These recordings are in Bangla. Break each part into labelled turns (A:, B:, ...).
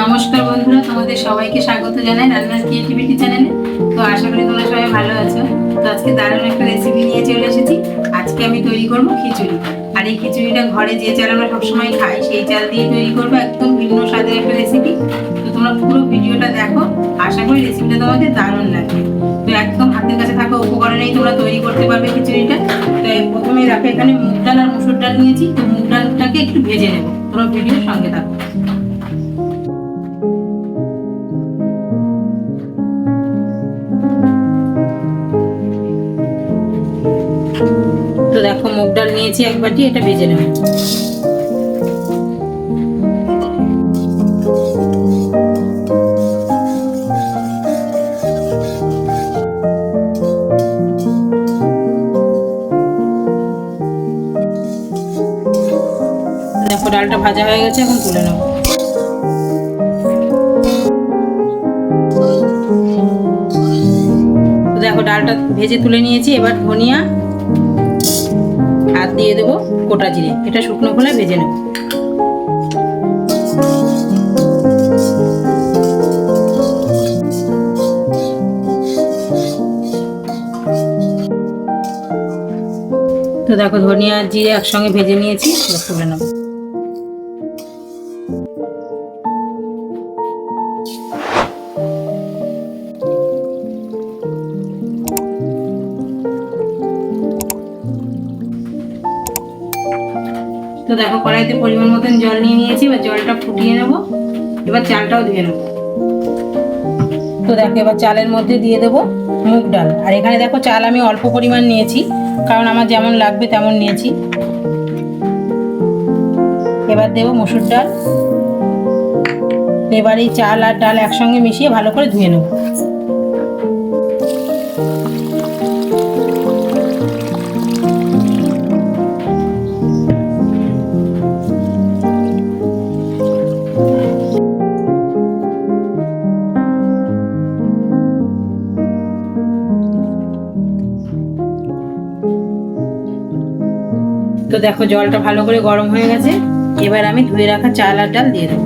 A: নমস্কার বন্ধুরা, তোমাদের সবাইকে স্বাগত জানাই রান্নার ক্রিয়েটিভিটি চ্যানেলে। তো আশা করি তোমরা সবাই ভালো আছো। তো আজকে দারুণ একটা রেসিপি নিয়ে চলে এসেছি। আজকে আমি তৈরি করব খিচুড়ি। আর এই খিচুড়িটা ঘরে যে চাল আমরা সবসময় খাই সেই চাল দিয়ে তৈরি করবো, একদম ভিন্ন স্বাদের একটা রেসিপি। তো তোমরা পুরো ভিডিওটা দেখো, আশা করি রেসিপিটা তোমাদের দারুণ লাগবে। তো একদম হাতের কাছে থাকা উপকরণেই তোমরা তৈরি করতে পারবে খিচুড়িটা। তো প্রথমে রাখো, এখানে মুগ ডাল আর মসুর ডাল নিয়েছি। তো মুগ ডালটাকে একটু ভেজে নেবো, তোমরা ভিডিওর সঙ্গে থাকো। তো দেখো, মুগ ডাল নিয়েছি এক বাটি, এটা ভেজে নেব। দেখো ডালটা ভাজা হয়ে গেছে, এখন তুলে নেব। তো দেখো ডালটা ভেজে তুলে নিয়েছি। এবার ধনিয়া হাত দিয়ে দেবো, গোটা জিরে, এটা শুকনো খোলায় ভেজে নেব। তো দেখো ধনিয়া আর জিরে একসঙ্গে ভেজে নিয়েছি, তুলে নেব। তো দেখো কড়াইতে পরিমাণ মতন জল নিয়ে নিয়েছি, এবার জলটা ফুটিয়ে নেব। এবার চালটাও ধুয়ে নেব। তো দেখো এবার চালের মধ্যে দিয়ে দেবো মুগ ডাল। আর এখানে দেখো চাল আমি অল্প পরিমাণ নিয়েছি, কারণ আমার যেমন লাগবে তেমন নিয়েছি। এবার দেবো মসুর ডাল। এবার এই চাল আর ডাল একসঙ্গে মিশিয়ে ভালো করে ধুয়ে নেব। তো দেখো জলটা ভালো করে গরম হয়ে গেছে। এবার আমি ধুয়ে রাখা চাল আর ডাল দিয়ে দেবো।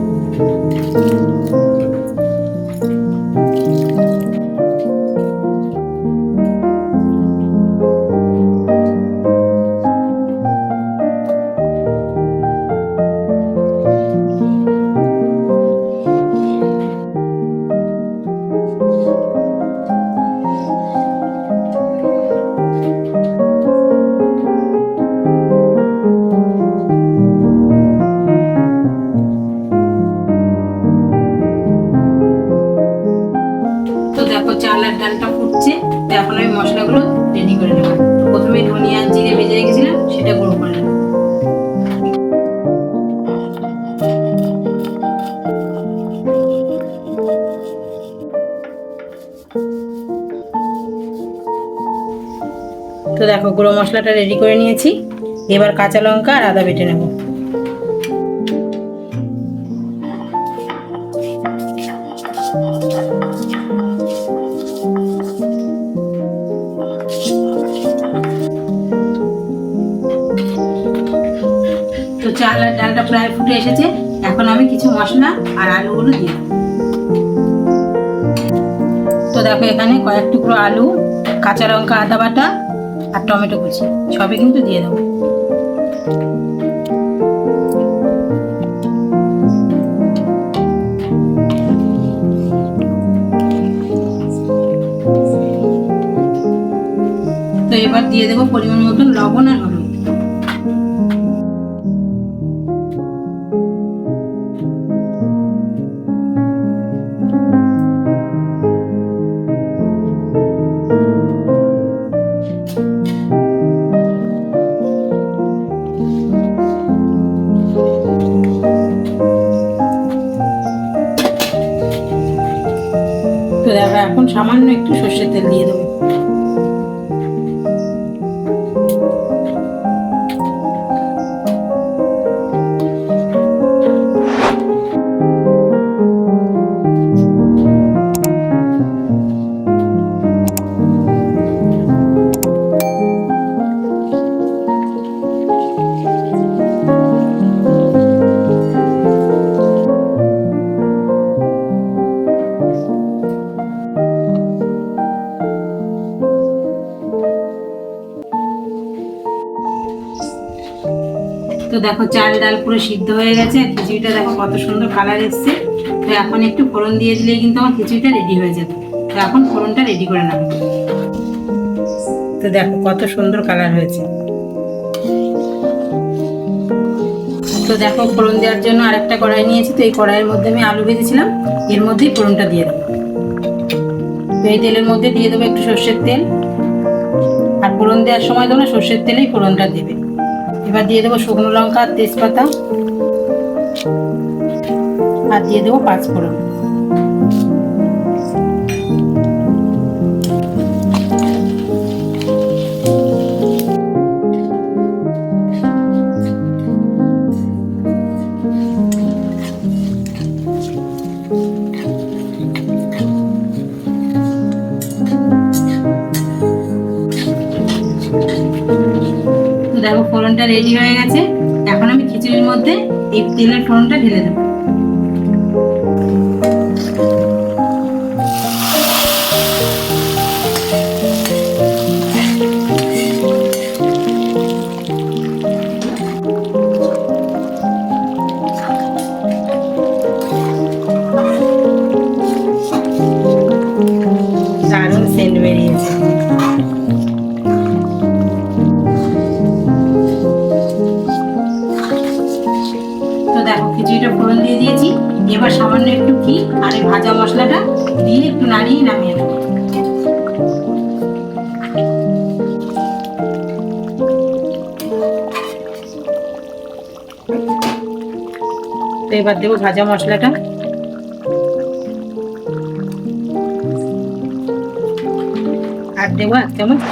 A: চাল আর ডালটা ফুটছে, তো এখন আমি মশলাগুলো রেডি করে নেব। প্রথমে ধনিয়া আর জিরে ভেজে রেখেছিলাম, সেটা গুঁড়ো করে নেব। তো দেখো গুঁড়ো মশলাটা রেডি করে নিয়েছি। এবার কাঁচা লঙ্কা আর আদা বেটে নেব। তো চাল আর ডালটা প্রায় ফুটে এসেছে, এখন আমি কিছু মশলা আর আলুগুলো দিয়ে দেবো। তো দেখো এখানে কয়েক টুকরো আলু, কাঁচা লঙ্কা, আদা বাটা আর টমেটো কুচি সবই কিন্তু দিয়ে দেবো। তো এবার দিয়ে দেবো পরিমাণ মতন লবণ আর হলুদ। দেখো এখন সামান্য একটু সর্ষের তেল দিয়ে দেবো। তো দেখো চাল ডাল পুরো সিদ্ধ হয়ে গেছে, খিচুড়িটা দেখো কত সুন্দর কালার এসছে। তো এখন একটু ফোড়ন দিয়ে দিলেই কিন্তু আমার খিচুড়িটা রেডি হয়ে যাবে। তো এখন ফোড়নটা রেডি করে নেব। তো দেখো কত সুন্দর কালার হয়েছে। তো দেখো ফোড়ন দেওয়ার জন্য আরেকটা কড়াই নিয়েছি। তো এই কড়াইয়ের মধ্যে আমি আলু ভেজেছিলাম, এর মধ্যেই ফোড়নটা দিয়ে দেবো। তো এই তেলের মধ্যে দিয়ে দেবো একটু সর্ষের তেল। আর ফোড়ন দেওয়ার সময় তোমরা সর্ষের তেলেই ফোড়নটা দেবে। এবার দিয়ে দেবো শুকনো লঙ্কা আর তেজপাতা, আর দিয়ে দেবো পাঁচফোড়ন। দেখো ফোড়নটা রেডি হয়ে গেছে। এখন আমি খিচুড়ির মধ্যে এই তেলের ফোড়নটা ঢেলে দেবো। দারুণ সেন্ট বেরিয়েছে। দেখো খিচুড়িটা ফোড়ন দিয়ে দিয়েছি। এবার সামান্য একটু ঘি আর এই ভাজা মশলাটা দিয়ে একটু নাড়িয়ে নামিয়ে নেব। তো এবার দেবো ভাজা মশলাটা, আর দেবো 1 চামচ।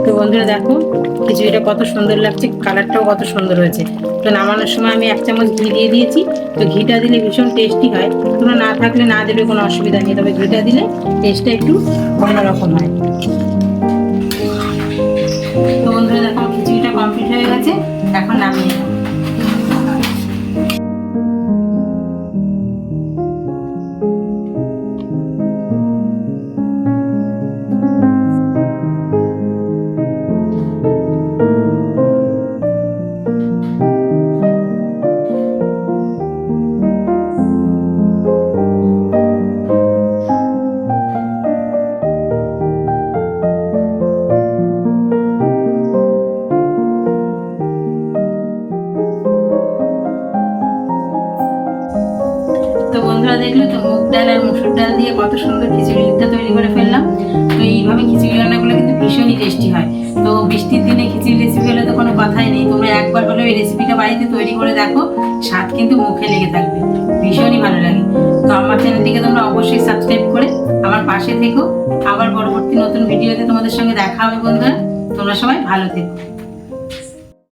A: তো বন্ধুরা দেখো খিচুড়িটা কত সুন্দর লাগছে, কালারটাও কত সুন্দর হয়েছে। তো নামানোর সময় আমি 1 চামচ ঘি দিয়ে দিয়েছি। তো ঘিটা দিলে ভীষণ টেস্টি হয়। তোমরা না থাকলে না দেবে, কোনো অসুবিধা নেই, তবে ঘিটা দিলে টেস্টটা একটু অন্যরকম হয়। তো বন্ধুরা দেখো খিচুড়িটা কমপ্লিট হয়ে গেছে, এখন নামিয়ে নেব। তো বন্ধুরা দেখলে তো মুগ ডাল আর মসুর ডাল দিয়ে কত সুন্দর খিচুড়িটা তৈরি করে ফেললাম। তো এইভাবে খিচুড়ি রান্নাগুলো কিন্তু ভীষণই টেস্টি হয়। তো বৃষ্টির দিনে খিচুড়ি রেসিপি হলে তো কোনো কথাই নেই। তোমরা একবার হলেও এই রেসিপিটা বাড়িতে তৈরি করে দেখো, স্বাদ কিন্তু মুখে লেগে থাকবে, ভীষণই ভালো লাগে। তো আমার চ্যানেলটিকে তোমরা অবশ্যই সাবস্ক্রাইব করে আমার পাশে থেকো। আবার পরবর্তী নতুন ভিডিওতে তোমাদের সঙ্গে দেখা হবে বন্ধুরা। তোমরা সবাই ভালো থেকো।